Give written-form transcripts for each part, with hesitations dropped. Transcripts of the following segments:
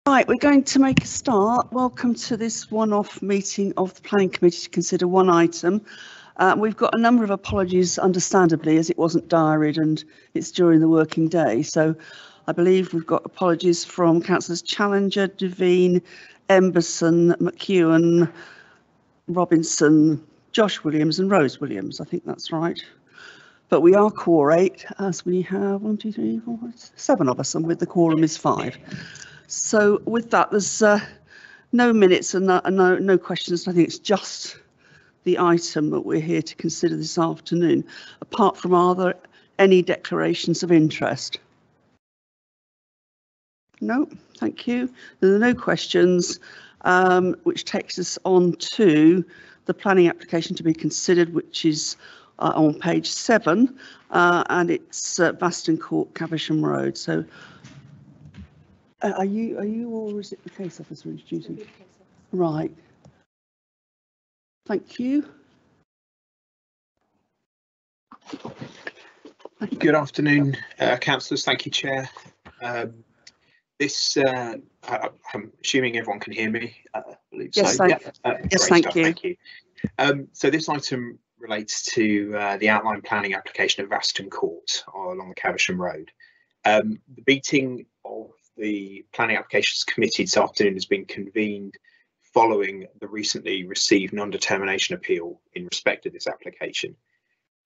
Right, we're going to make a start. Welcome to this one-off meeting of the Planning Committee to consider one item. We've got a number of apologies, understandably, as it wasn't diaried and it's during the working day. So I believe we've got apologies from Councillors Challenger, Devine, Emberson, McEwen, Robinson, Josh Williams and Rose Williams. I think that's right. But we are quorate, as we have 1, 2, 3, 4, 7 of us, and with the quorum is 5. So with that, there's no minutes and no questions. I think it's just the item that we're here to consider this afternoon. Apart from, are there any declarations of interest? No, thank you. There are no questions, which takes us on to the planning application to be considered, which is on page 7, and it's Aston Court, Caberson Road. So. Are you or is it the case officer introducing? Right. Thank you. Good afternoon, councillors. Thank you, Chair. I'm assuming everyone can hear me. Yes, so. Yes, thank you. Thank you. So this item relates to the outline planning application of Aston Court along the Caberson Road. The meeting of the Planning Applications Committee this afternoon has been convened following the recently received non-determination appeal in respect of this application.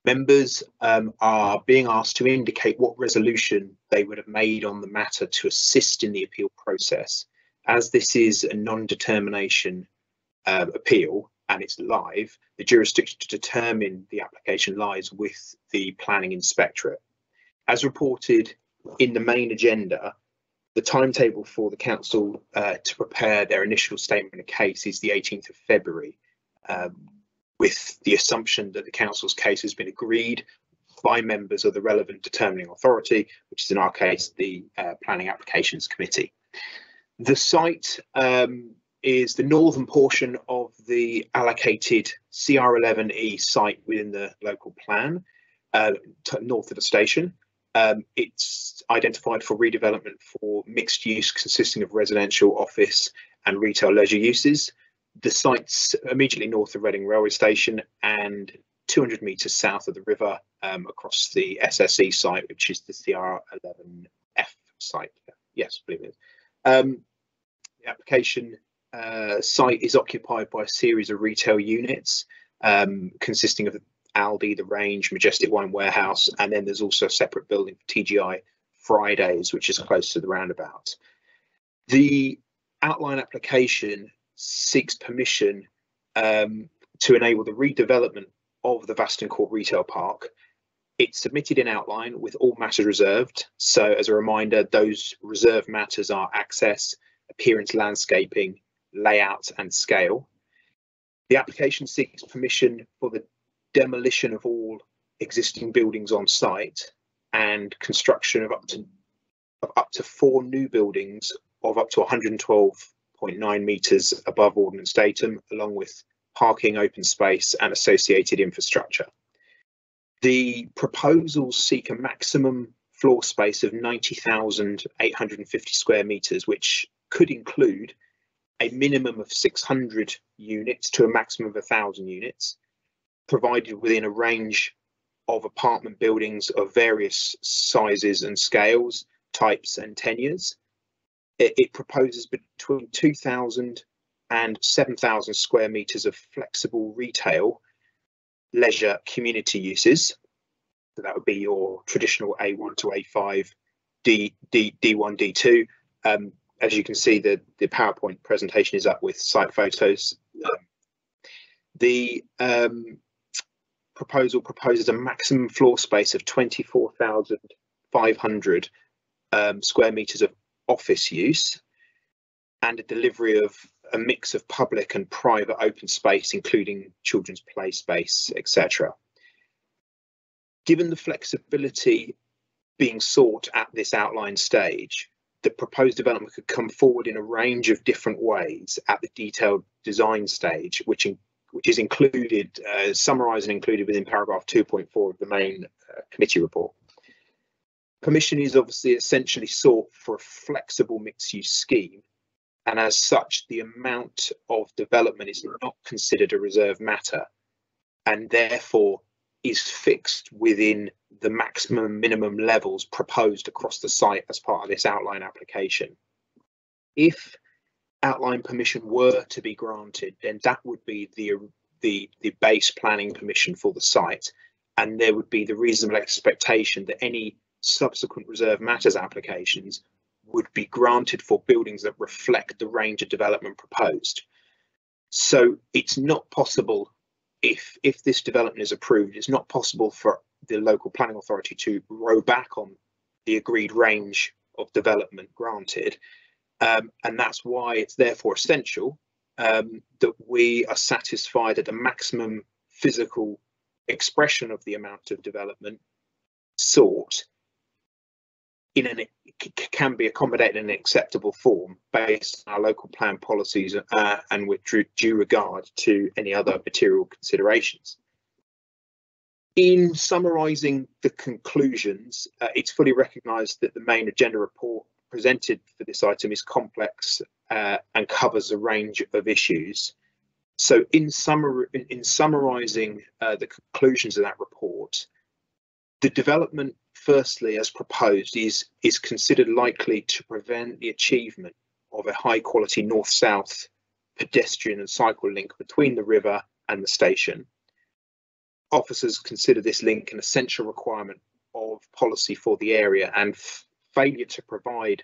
Members are being asked to indicate what resolution they would have made on the matter to assist in the appeal process. As this is a non-determination appeal and it's live, the jurisdiction to determine the application lies with the Planning Inspectorate. As reported in the main agenda, the timetable for the council to prepare their initial statement of case is the 18th of February, with the assumption that the council's case has been agreed by members of the relevant determining authority, which is in our case the Planning Applications Committee. The site is the northern portion of the allocated CR11E site within the local plan, north of the station. It's identified for redevelopment for mixed use consisting of residential, office and retail leisure uses. The site's immediately north of Reading Railway Station and 200 metres south of the river across the SSE site, which is the CR11F site. Yes, I believe it is. The application site is occupied by a series of retail units consisting of Aldi, the Range, Majestic Wine Warehouse, and then there's also a separate building for TGI Fridays, which is close to the roundabout. The outline application seeks permission to enable the redevelopment of the Aston Court Retail Park. It's submitted in outline with all matters reserved. So as a reminder, those reserved matters are access, appearance, landscaping, layout and scale. The application seeks permission for the demolition of all existing buildings on site and construction of up to 4 new buildings of up to 112.9 metres above ordnance datum, along with parking, open space and associated infrastructure. The proposals seek a maximum floor space of 90,850 square metres, which could include a minimum of 600 units to a maximum of 1,000 units, provided within a range of apartment buildings of various sizes and scales, types and tenures. It proposes between 2,000 and 7,000 square metres of flexible retail, leisure, community uses. So that would be your traditional A1 to A5, D1, D2. As you can see, the PowerPoint presentation is up with site photos. The proposal proposes a maximum floor space of 24,500 square metres of office use and a delivery of a mix of public and private open space, including children's play space, etc. Given the flexibility being sought at this outline stage, the proposed development could come forward in a range of different ways at the detailed design stage, which is included, summarised and included within paragraph 2.4 of the main committee report. Permission is obviously essentially sought for a flexible mixed-use scheme and as such, the amount of development is not considered a reserved matter, and therefore is fixed within the maximum and minimum levels proposed across the site as part of this outline application. If outline permission were to be granted, then that would be the base planning permission for the site, and there would be the reasonable expectation that any subsequent reserve matters applications would be granted for buildings that reflect the range of development proposed. So it's not possible, if this development is approved, it's not possible for the local planning authority to row back on the agreed range of development granted. And that's why it's therefore essential that we are satisfied that the maximum physical expression of the amount of development sought can be accommodated in an acceptable form based on our local plan policies and with due regard to any other material considerations. In summarising the conclusions, it's fully recognised that the main agenda report presented for this item is complex and covers a range of issues. So in summarising the conclusions of that report, the development, firstly, as proposed, is considered likely to prevent the achievement of a high quality north-south pedestrian and cycle link between the river and the station. Officers consider this link an essential requirement of policy for the area, and failure to provide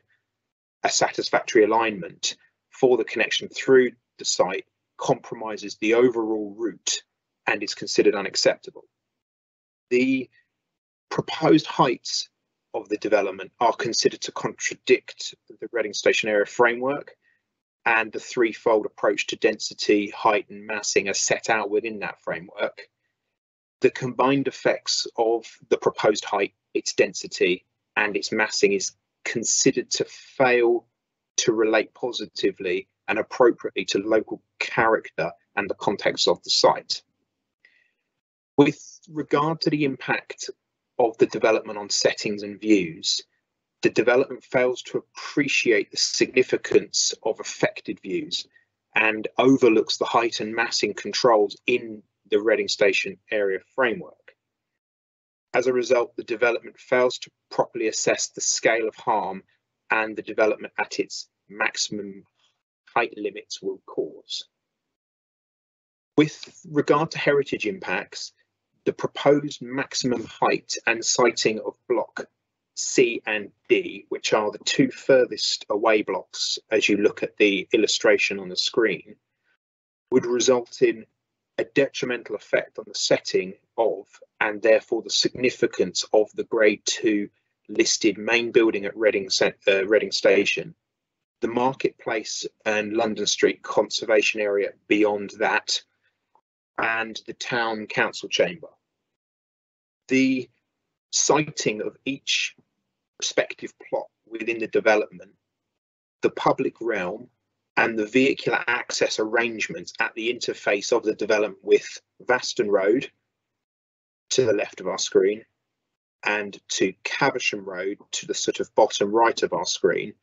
a satisfactory alignment for the connection through the site compromises the overall route and is considered unacceptable. The proposed heights of the development are considered to contradict the Reading Station area framework and the threefold approach to density, height and massing as set out within that framework. The combined effects of the proposed height, its density and its massing is considered to fail to relate positively and appropriately to local character and the context of the site. With regard to the impact of the development on settings and views, the development fails to appreciate the significance of affected views and overlooks the height and massing controls in the Reading Station area framework. As a result, the development fails to properly assess the scale of harm and the development at its maximum height limits will cause. With regard to heritage impacts, the proposed maximum height and siting of block C and D, which are the two furthest away blocks as you look at the illustration on the screen, would result in a detrimental effect on the setting of and therefore the significance of the Grade 2 listed main building at Reading Station, the Marketplace and London Street conservation area beyond that, and the Town Council Chamber. The siting of each respective plot within the development, the public realm, and the vehicular access arrangements at the interface of the development with Aston Road to the left of our screen and to Caberson Road to the sort of bottom right of our screen,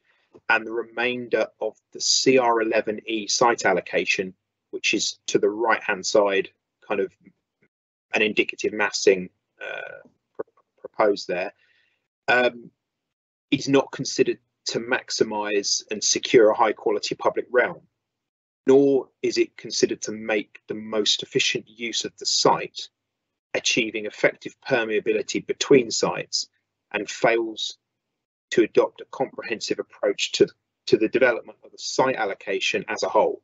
and the remainder of the CR11E site allocation, which is to the right hand side, kind of an indicative massing proposed there, is not considered to maximise and secure a high quality public realm, nor is it considered to make the most efficient use of the site, achieving effective permeability between sites, and fails to adopt a comprehensive approach to the development of the site allocation as a whole.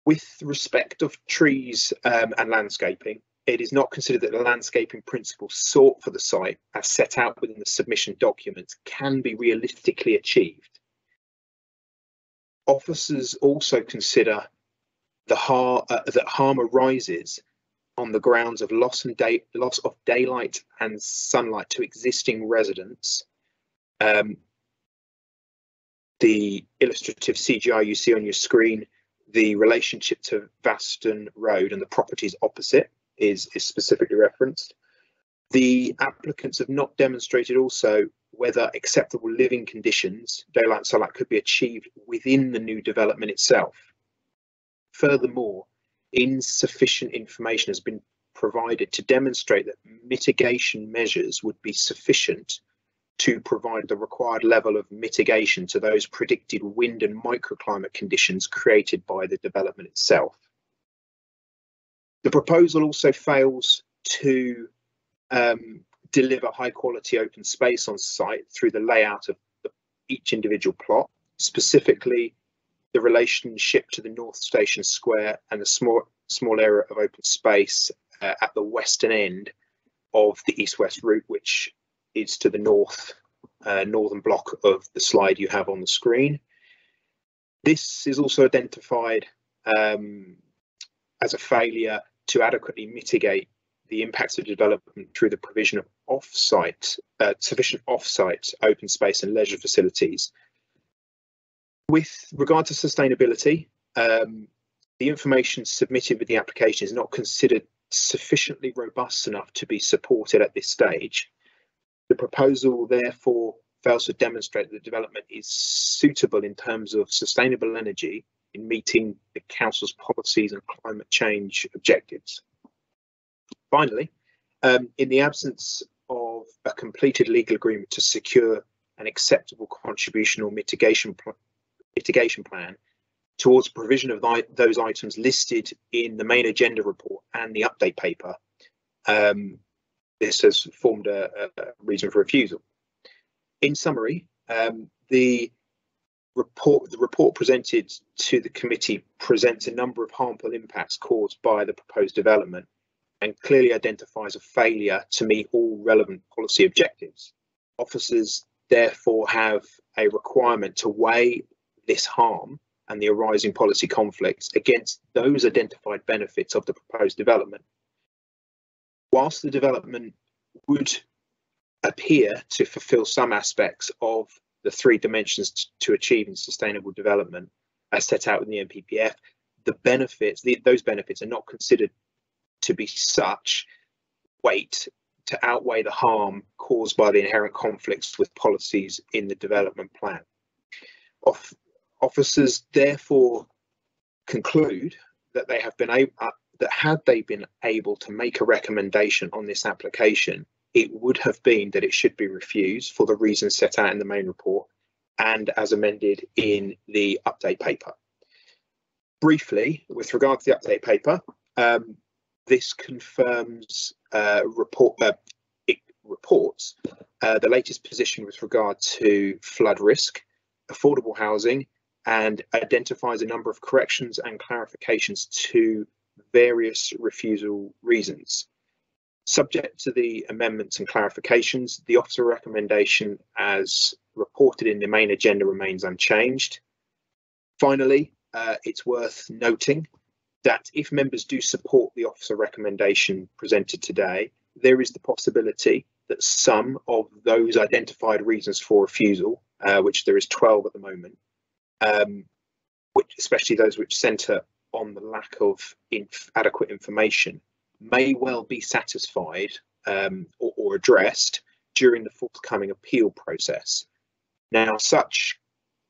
With respect of trees and landscaping, it is not considered that the landscaping principles sought for the site as set out within the submission documents can be realistically achieved. Officers also consider that harm arises on the grounds of loss of daylight and sunlight to existing residents. The illustrative CGI you see on your screen, the relationship to Aston Road and the properties opposite is specifically referenced. The applicants have not demonstrated also whether acceptable living conditions, daylight and sunlight, could be achieved within the new development itself. Furthermore, insufficient information has been provided to demonstrate that mitigation measures would be sufficient to provide the required level of mitigation to those predicted wind and microclimate conditions created by the development itself. The proposal also fails to deliver high quality open space on site through the layout of each individual plot, specifically the relationship to the North Station Square and the small area of open space at the western end of the east-west route, which is to the northern block of the slide you have on the screen. This is also identified as a failure to adequately mitigate the impacts of development through the provision of sufficient off-site open space and leisure facilities. With regard to sustainability, the information submitted with the application is not considered sufficiently robust enough to be supported at this stage. The proposal therefore fails to demonstrate that the development is suitable in terms of sustainable energy in meeting the council's policies and climate change objectives. Finally, in the absence of a completed legal agreement to secure an acceptable contribution or mitigation plan towards provision of those items listed in the main agenda report and the update paper, this has formed a reason for refusal. In summary, the report presented to the committee presents a number of harmful impacts caused by the proposed development and clearly identifies a failure to meet all relevant policy objectives. Officers therefore have a requirement to weigh this harm and the arising policy conflicts against those identified benefits of the proposed development. Whilst the development would appear to fulfil some aspects of the three dimensions to achieving sustainable development as set out in the NPPF, those benefits are not considered to be such weight to outweigh the harm caused by the inherent conflicts with policies in the development plan. Officers therefore conclude that they have been that had they been able to make a recommendation on this application, it would have been that it should be refused for the reasons set out in the main report and as amended in the update paper. Briefly, with regard to the update paper, this confirms it reports the latest position with regard to flood risk, affordable housing, and identifies a number of corrections and clarifications to various refusal reasons. Subject to the amendments and clarifications, the officer recommendation as reported in the main agenda remains unchanged. Finally, it's worth noting that if members do support the officer recommendation presented today, there is the possibility that some of those identified reasons for refusal, which there is 12 at the moment, especially those which centre on the lack of adequate information, may well be satisfied or addressed during the forthcoming appeal process. Now, such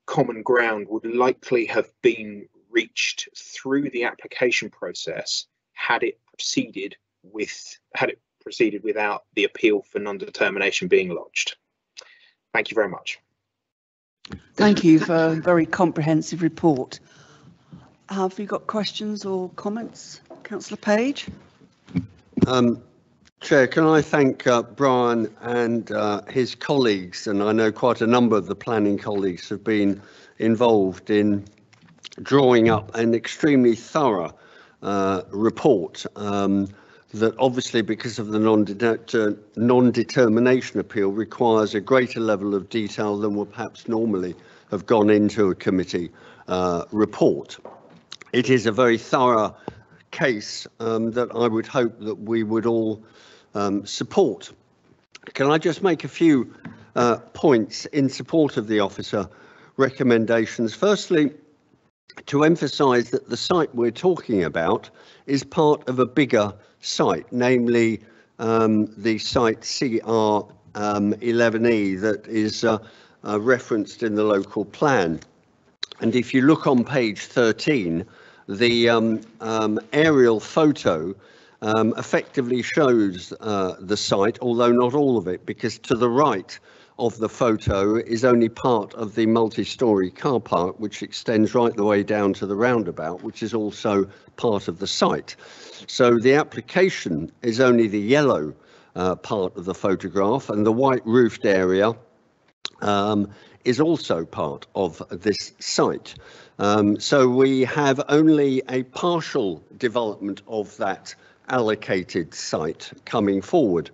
common ground would likely have been reached through the application process had it proceeded without the appeal for non-determination being lodged. Thank you very much. Thank you for a very comprehensive report. Have you got questions or comments, Councillor Page? Chair, can I thank Brian and his colleagues, and I know quite a number of the planning colleagues have been involved in drawing up an extremely thorough report that obviously, because of the non-determination appeal, requires a greater level of detail than would perhaps normally have gone into a committee report. It is a very thorough case that I would hope that we would all support. Can I just make a few points in support of the officer recommendations? Firstly, to emphasise that the site we're talking about is part of a bigger site, namely the site CR11E that is referenced in the local plan. And if you look on page 13, the aerial photo effectively shows the site, although not all of it, because to the right of the photo is only part of the multi-storey car park, which extends right the way down to the roundabout, which is also part of the site. So the application is only the yellow part of the photograph, and the white roofed area is also part of this site. So we have only a partial development of that allocated site coming forward.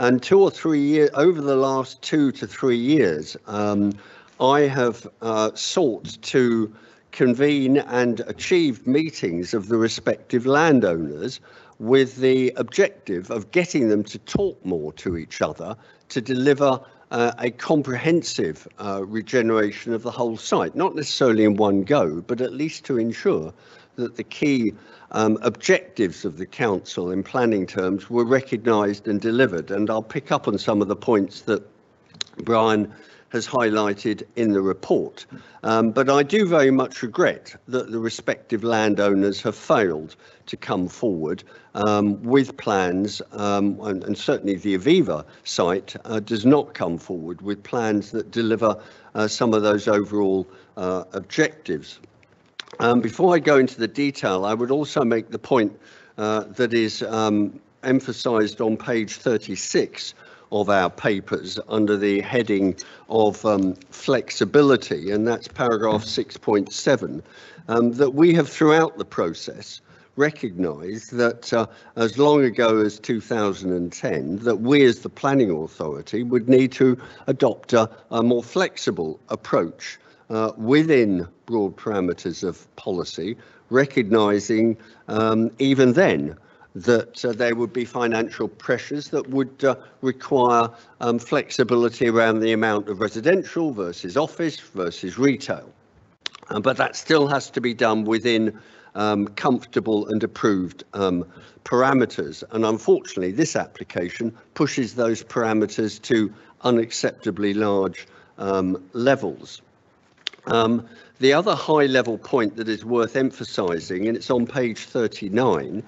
And 2 or 3 years, over the last 2 to 3 years, I have sought to convene and achieve meetings of the respective landowners with the objective of getting them to talk more to each other to deliver a comprehensive regeneration of the whole site, not necessarily in one go, but at least to ensure that the key objectives of the council in planning terms were recognised and delivered. And I'll pick up on some of the points that Brian has highlighted in the report. But I do very much regret that the respective landowners have failed to come forward with plans, and certainly the Aviva site does not come forward with plans that deliver some of those overall objectives. Before I go into the detail, I would also make the point that is emphasised on page 36 of our papers under the heading of flexibility, and that's paragraph 6.7, that we have throughout the process recognised that as long ago as 2010, that we as the planning authority would need to adopt a more flexible approach within broad parameters of policy, recognising even then that there would be financial pressures that would require flexibility around the amount of residential versus office versus retail. But that still has to be done within comfortable and approved parameters. And unfortunately, this application pushes those parameters to unacceptably large levels. The other high-level point that is worth emphasising, and it's on page 39,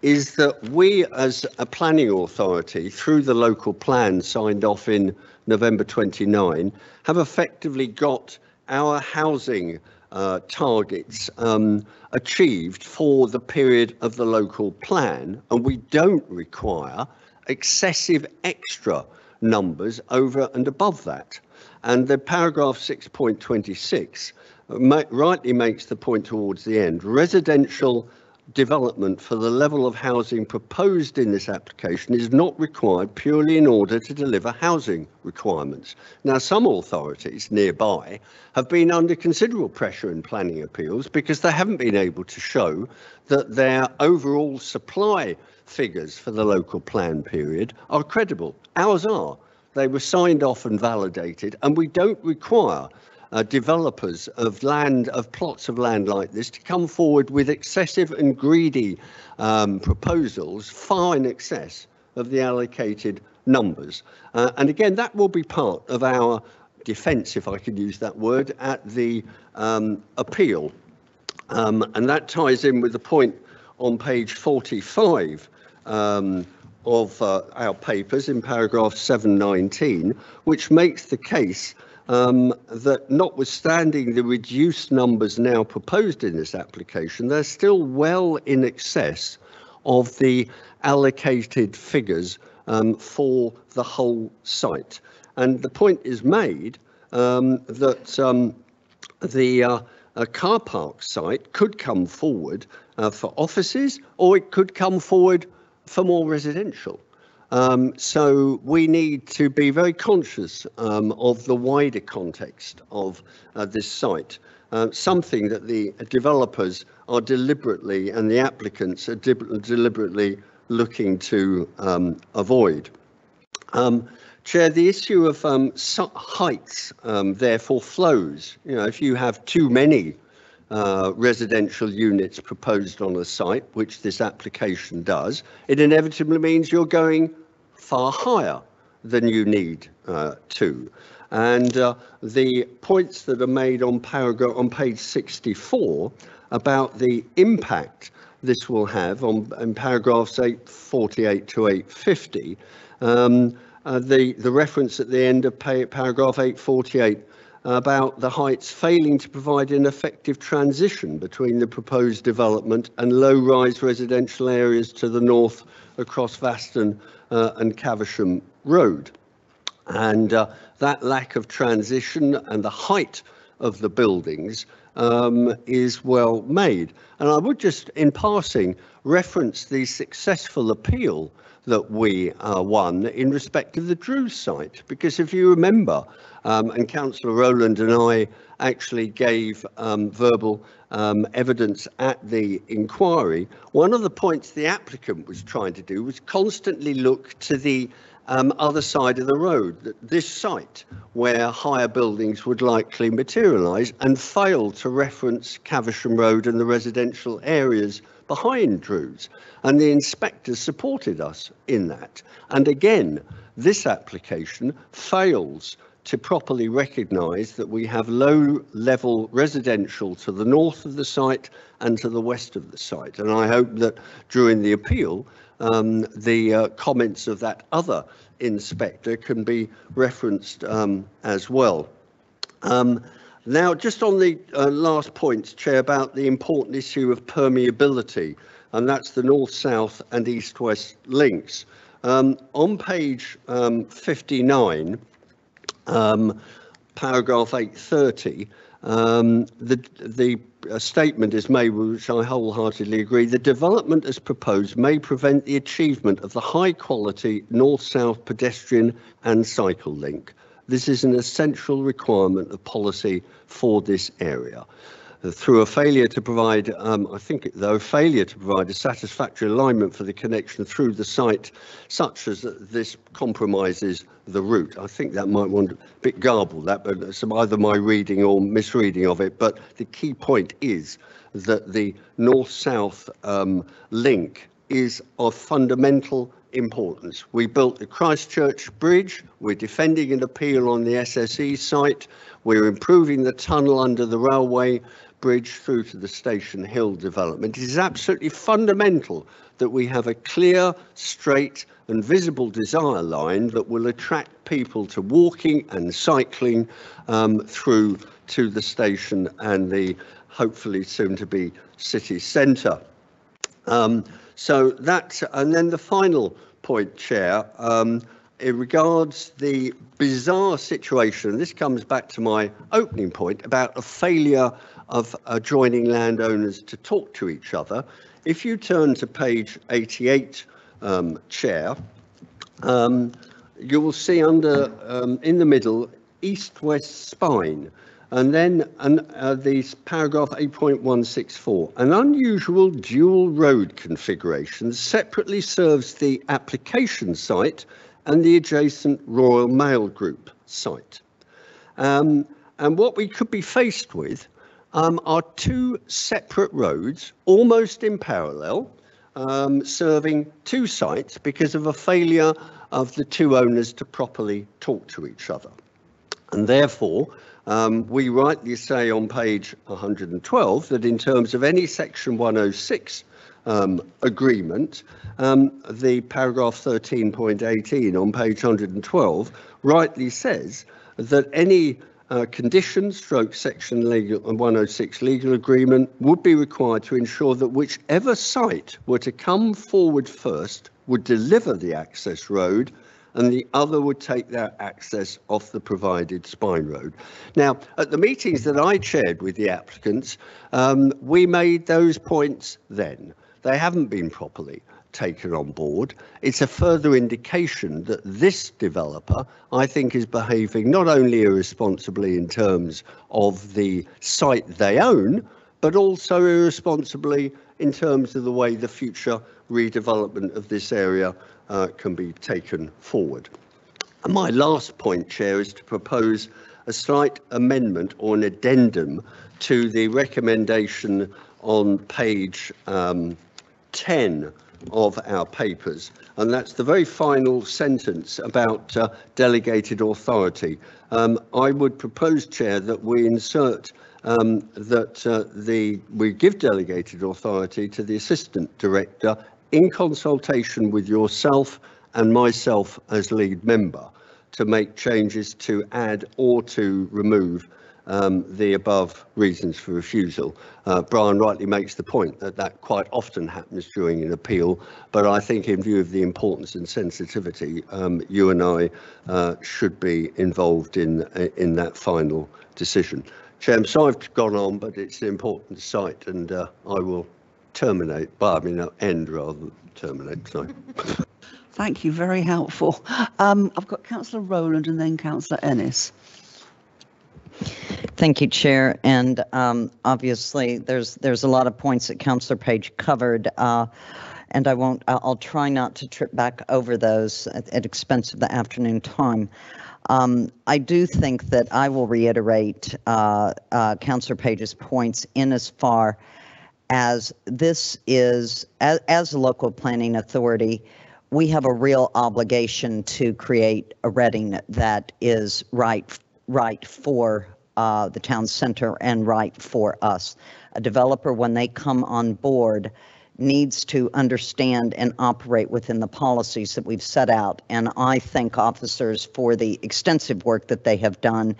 is that we as a planning authority, through the local plan signed off in November 29, have effectively got our housing targets achieved for the period of the local plan, and we don't require excessive extra numbers over and above that. And the paragraph 6.26 rightly makes the point towards the end. Residential development for the level of housing proposed in this application is not required purely in order to deliver housing requirements. Now, some authorities nearby have been under considerable pressure in planning appeals because they haven't been able to show that their overall supply figures for the local plan period are credible. Ours are. They were signed off and validated, and we don't require developers of land, of plots of land like this, to come forward with excessive and greedy proposals far in excess of the allocated numbers. And again, that will be part of our defence, if I could use that word, at the appeal. And that ties in with the point on page 45 of our papers in paragraph 719, which makes the case that notwithstanding the reduced numbers now proposed in this application, they're still well in excess of the allocated figures for the whole site. And the point is made that a car park site could come forward for offices, or it could come forward for more residential. So we need to be very conscious of the wider context of this site, something that the developers are deliberately, and the applicants are deliberately looking to avoid. Chair, the issue of heights therefore flows. You know, if you have too many residential units proposed on a site, which this application does, it inevitably means you're going far higher than you need to. And the points that are made on page 64 about the impact this will have in paragraphs 848 to 850, the reference at the end of paragraph 848 about the Heights failing to provide an effective transition between the proposed development and low-rise residential areas to the north across Aston and Caberson Road. And that lack of transition and the height of the buildings is well made. And I would just, in passing, reference the successful appeal that we won in respect of the Drews site, because if you remember, and Councillor Rowland and I actually gave verbal evidence at the inquiry, one of the points the applicant was trying to do was constantly look to the other side of the road, this site where higher buildings would likely materialise, and failed to reference Caversham Road and the residential areas behind Drews. And the inspectors supported us in that. And again, this application fails to properly recognise that we have low-level residential to the north of the site and to the west of the site. And I hope that during the appeal, the comments of that other inspector can be referenced as well. Now, just on the last point, Chair, about the important issue of permeability, and that's the north-south and east-west links. On page 59, paragraph 830, the statement is made, which I wholeheartedly agree: the development as proposed may prevent the achievement of the high quality north-south pedestrian and cycle link. This is an essential requirement of policy for this area. Through a failure to provide, failure to provide a satisfactory alignment for the connection through the site, such as this compromises the route. I think that might want a bit garbled, that, but it's either my reading or misreading of it. But the key point is that the north-south link is of fundamental importance. We built the Christchurch Bridge, we're defending an appeal on the SSE site, we're improving the tunnel under the railway bridge through to the Station Hill development. It is absolutely fundamental that we have a clear, straight and visible desire line that will attract people to walking and cycling through to the station and the hopefully soon to be city centre. So that, and then the final point, Chair, it regards the bizarre situation, and this comes back to my opening point about a failure of adjoining landowners to talk to each other. If you turn to page 88, Chair, you will see under, in the middle, east-west spine, and then the paragraph 8.164, an unusual dual road configuration separately serves the application site and the adjacent Royal Mail Group site. And what we could be faced with are two separate roads, almost in parallel, serving two sites because of a failure of the two owners to properly talk to each other. And therefore, we rightly say on page 112 that in terms of any section 106 agreement, the paragraph 13.18 on page 112 rightly says that any condition stroke section 106 legal agreement would be required to ensure that whichever site were to come forward first would deliver the access road and the other would take that access off the provided spine road. Now, at the meetings that I chaired with the applicants, we made those points then. They haven't been properly taken on board. It's a further indication that this developer, I think, is behaving not only irresponsibly in terms of the site they own, but also irresponsibly in terms of the way the future redevelopment of this area can be taken forward. And my last point, Chair, is to propose a slight amendment or an addendum to the recommendation on page 10 of our papers, and that's the very final sentence about delegated authority. I would propose, Chair, that we insert we give delegated authority to the Assistant Director in consultation with yourself and myself as lead member to make changes to add or to remove the above reasons for refusal. Brian rightly makes the point that that quite often happens during an appeal, but I think in view of the importance and sensitivity, you and I should be involved in that final decision. Chair, I'm sorry I've gone on, but it's an important site, and I will terminate, but I mean end rather than terminate. Sorry. Thank you, very helpful. I've got Councillor Rowland and then Councillor Ennis. Thank you, Chair. And obviously, there's a lot of points that Councillor Page covered, and I'll try not to trip back over those at expense of the afternoon time. I do think that I will reiterate Councillor Page's points in as far as this is, as a local planning authority, we have a real obligation to create a Reading that is right for the town center and right for us. A developer, when they come on board, needs to understand and operate within the policies that we've set out. And I thank officers for the extensive work that they have done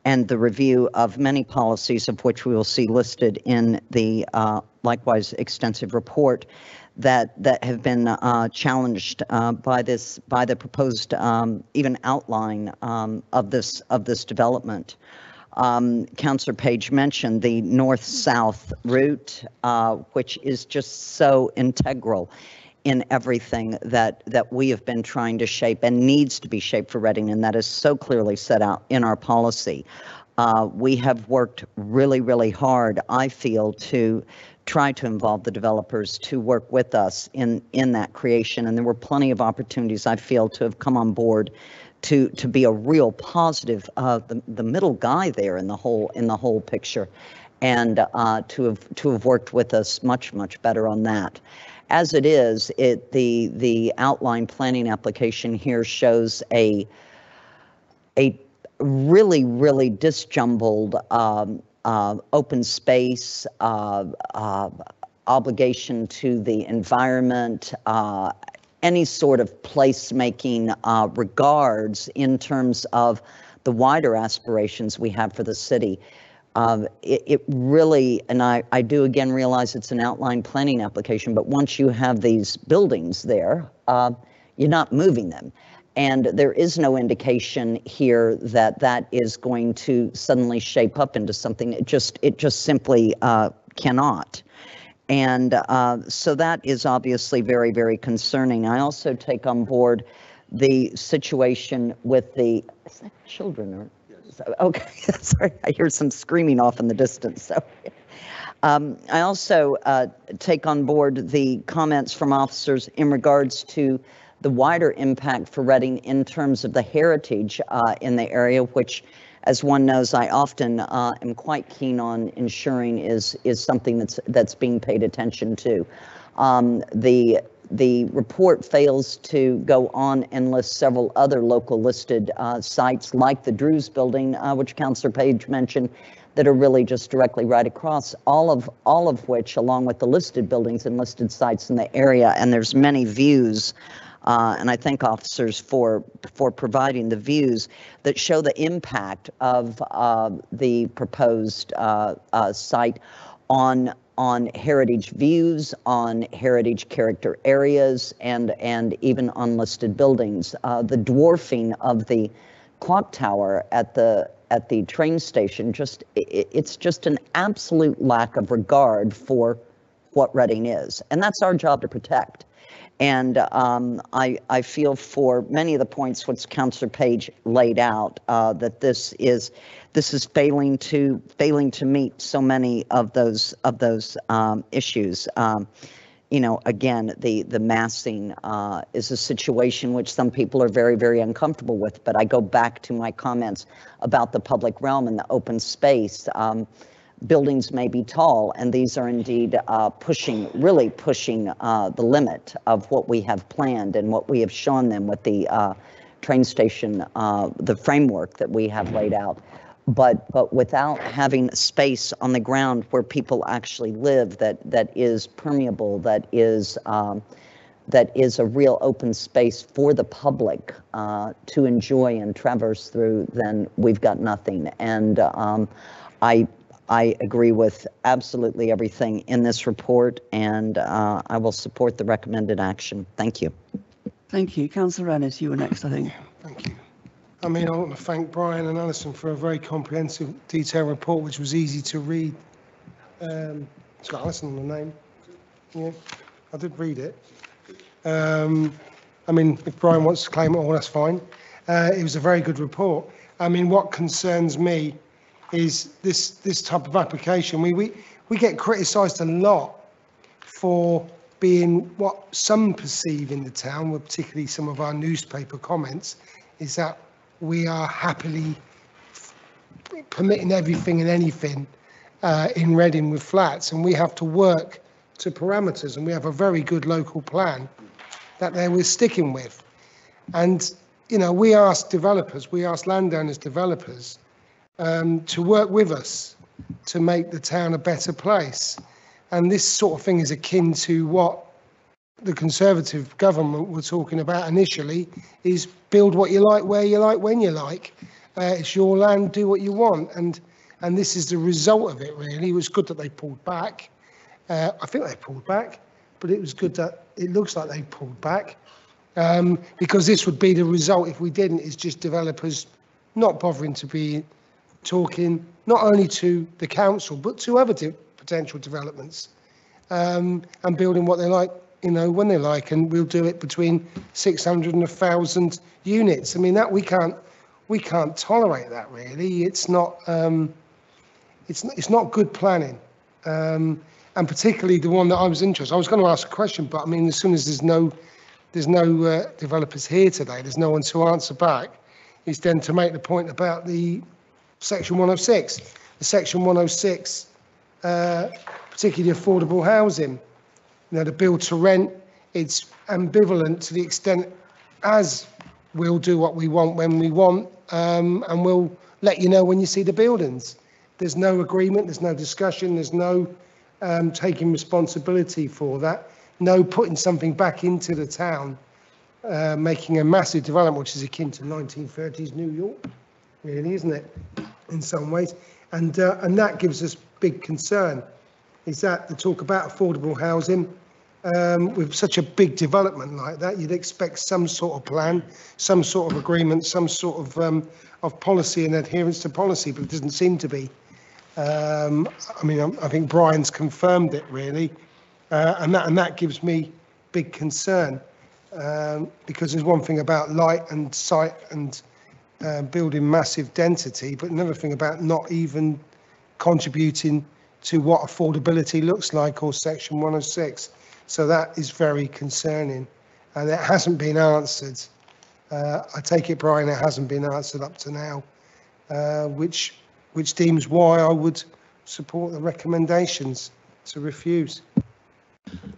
and the review of many policies, of which we will see listed in the likewise extensive report that have been challenged by the proposed even outline of this development. Councillor Page mentioned the north-south route, which is just so integral in everything that we have been trying to shape and needs to be shaped for Reading, and that is so clearly set out in our policy. We have worked really, really hard, I feel, to try to involve the developers to work with us in that creation, and there were plenty of opportunities, I feel, to have come on board to be a real positive, the middle guy there in the whole picture, and to have worked with us much better on that. As it is, the outline planning application here shows a really disjumbled open space obligation to the environment, any sort of placemaking regards in terms of the wider aspirations we have for the city. It really, and I do again realize it's an outline planning application, but once you have these buildings there, you're not moving them. And there is no indication here that is going to suddenly shape up into something. It just simply cannot. And so that is obviously very concerning. I also take on board the situation with the, is that children or? Yes. Okay, sorry, I hear some screaming off in the distance. So I also take on board the comments from officers in regards to the wider impact for Reading in terms of the heritage in the area, which, as one knows, I often am quite keen on ensuring is something that's being paid attention to. The report fails to go on and list several other local listed sites like the Drews building, which Councillor Page mentioned, that are really just directly right across, all of which, along with the listed buildings and listed sites in the area, and there's many views. And I thank officers for providing the views that show the impact of the proposed site on heritage views, on heritage character areas, and even unlisted buildings. The dwarfing of the clock tower at the train station, it's just an absolute lack of regard for what Reading is, and that's our job to protect. And I feel for many of the points which Councillor Page laid out that this is failing to meet so many of those issues. You know, again, the massing is a situation which some people are very uncomfortable with. But I go back to my comments about the public realm and the open space. buildings may be tall, and these are indeed really pushing the limit of what we have planned and what we have shown them with the train station, the framework that we have laid out. But without having space on the ground where people actually live that is permeable, that is a real open space for the public to enjoy and traverse through, then we've got nothing. And I agree with absolutely everything in this report, and I will support the recommended action. Thank you. Thank you. Councillor Ennis, you were next, I think. Thank you. I mean, I want to thank Brian and Alison for a very comprehensive, detailed report, which was easy to read. It's got Alison on the name. Yeah, I did read it. I mean, if Brian wants to claim it all, that's fine. It was a very good report. I mean, what concerns me is this type of application. We get criticised a lot for being what some perceive in the town, particularly some of our newspaper comments, is that we are happily permitting everything and anything in Reading with flats, and we have to work to parameters, and we have a very good local plan that they were sticking with. And, you know, we ask developers, we ask landowners, developers, to work with us to make the town a better place. And this sort of thing is akin to what the Conservative government were talking about initially, is build what you like, where you like, when you like. It's your land, do what you want. And this is the result of it, really. It was good that they pulled back. I think they pulled back, but it was good that it looks like they pulled back, because this would be the result if we didn't, is just developers not bothering to be talking not only to the council but to other potential developments, and building what they like, you know, when they like, and we'll do it between 600 and 1,000 units. I mean, that we can't tolerate that, really. It's not it's not good planning, and particularly the one that I was interested. I was going to ask a question, but I mean, as soon as there's no developers here today, there's no one to answer back. Is then to make the point about the Section 106. The Section 106, particularly affordable housing, you know, the build to rent, it's ambivalent to the extent as we'll do what we want when we want, and we'll let you know when you see the buildings. There's no agreement, there's no discussion, there's no taking responsibility for that, no putting something back into the town, making a massive development, which is akin to 1930s New York, really, isn't it, in some ways? And that gives us big concern, is that the talk about affordable housing, with such a big development like that, you'd expect some sort of plan, some sort of agreement, some sort of policy and adherence to policy, but it doesn't seem to be. I mean, I think Brian's confirmed it, really, and that gives me big concern, because there's one thing about light and sight and building massive density, but another thing about not even contributing to what affordability looks like, or Section 106. So that is very concerning, and it hasn't been answered. I take it, Brian, it hasn't been answered up to now, which deems why I would support the recommendations to refuse.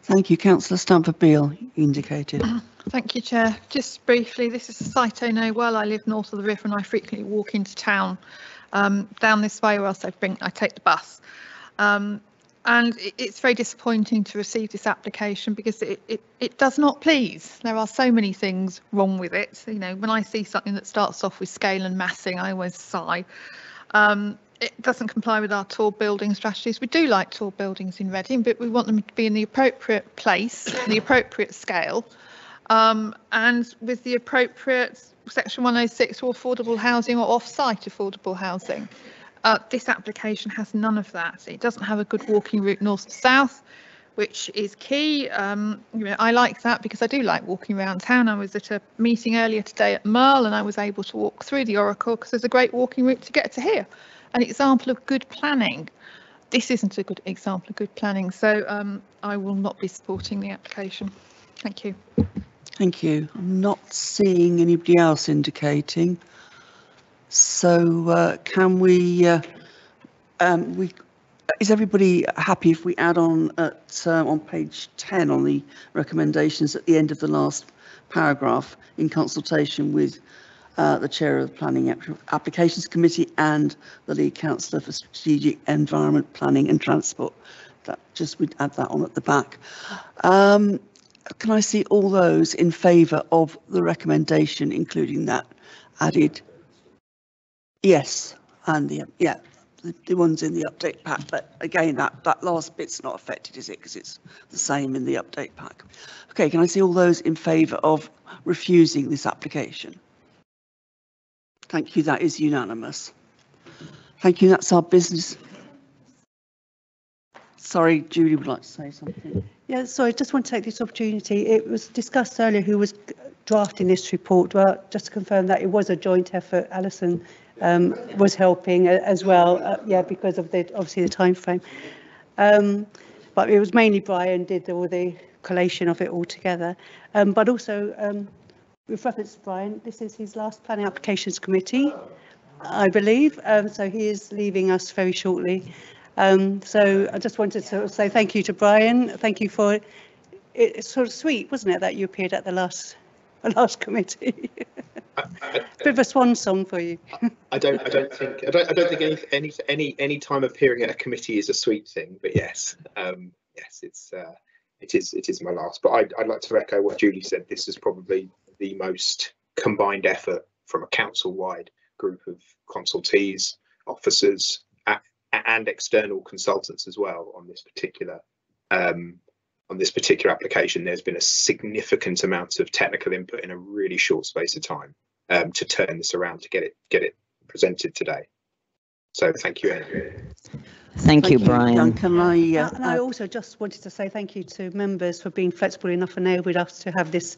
Thank you. Councillor Stamford-Beale indicated. Thank you, Chair. Just briefly, this is a site I know well. I live north of the river and I frequently walk into town down this way, or else I take the bus. And it's very disappointing to receive this application, because it does not please. There are so many things wrong with it. You know, when I see something that starts off with scale and massing, I always sigh. It doesn't comply with our tall building strategies. We do like tall buildings in Reading, but we want them to be in the appropriate place, the appropriate scale, and with the appropriate Section 106 or affordable housing or off-site affordable housing. This application has none of that. It doesn't have a good walking route north to south, which is key. You know, I like that because I do like walking around town. I was at a meeting earlier today at Merle, and I was able to walk through the Oracle because there's a great walking route to get to here. An example of good planning. This isn't a good example of good planning, so I will not be supporting the application. Thank you. Thank you. I'm not seeing anybody else indicating. So can we is everybody happy if we add on at on page 10 on the recommendations at the end of the last paragraph, in consultation with the chair of the Planning Applications Committee and the lead councillor for Strategic Environment Planning and Transport? That just we'd add that on at the back. Can I see all those in favour of the recommendation, including that added? Yes, and the ones in the update pack, but again, that last bit's not affected, is it? Because it's the same in the update pack. Okay, can I see all those in favour of refusing this application? Thank you, that is unanimous. Thank you, that's our business. Sorry, Julie would like to say something. Yeah, sorry, just want to take this opportunity. It was discussed earlier who was drafting this report. Well, just to confirm that it was a joint effort. Alison was helping as well, yeah, because of obviously the time frame. But it was mainly Brian did all the collation of it all together. But also, with reference to Brian, this is his last Planning Applications Committee, I believe. So he is leaving us very shortly. So I just wanted to say thank you to Brian. Thank you for it. It's sort of sweet, wasn't it, that you appeared at the last committee? Bit of a swan song for you. I don't think any time appearing at a committee is a sweet thing, but yes, yes, it is my last. But I'd like to echo what Julie said. This is probably the most combined effort from a council-wide group of consultees, officers, and external consultants as well on this particular application. There's been a significant amount of technical input in a really short space of time to turn this around, to get it presented today. So thank you, Andrew. Thank you, Brian. Can I also just wanted to say thank you to members for being flexible enough and enabled us to have this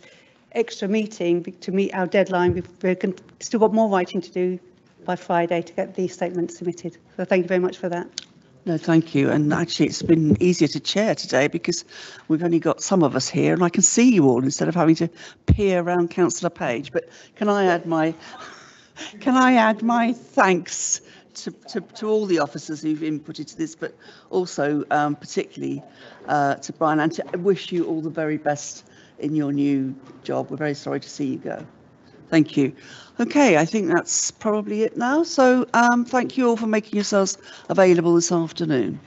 extra meeting to meet our deadline. We've still got more writing to do by Friday to get these statements submitted. So thank you very much for that. No, thank you. And actually, it's been easier to chair today because we've only got some of us here, and I can see you all instead of having to peer around Councillor Page. But can I add my thanks to all the officers who've inputted to this, but also particularly to Brian, and to wish you all the very best in your new job. We're very sorry to see you go. Thank you. Okay, I think that's probably it now. So thank you all for making yourselves available this afternoon.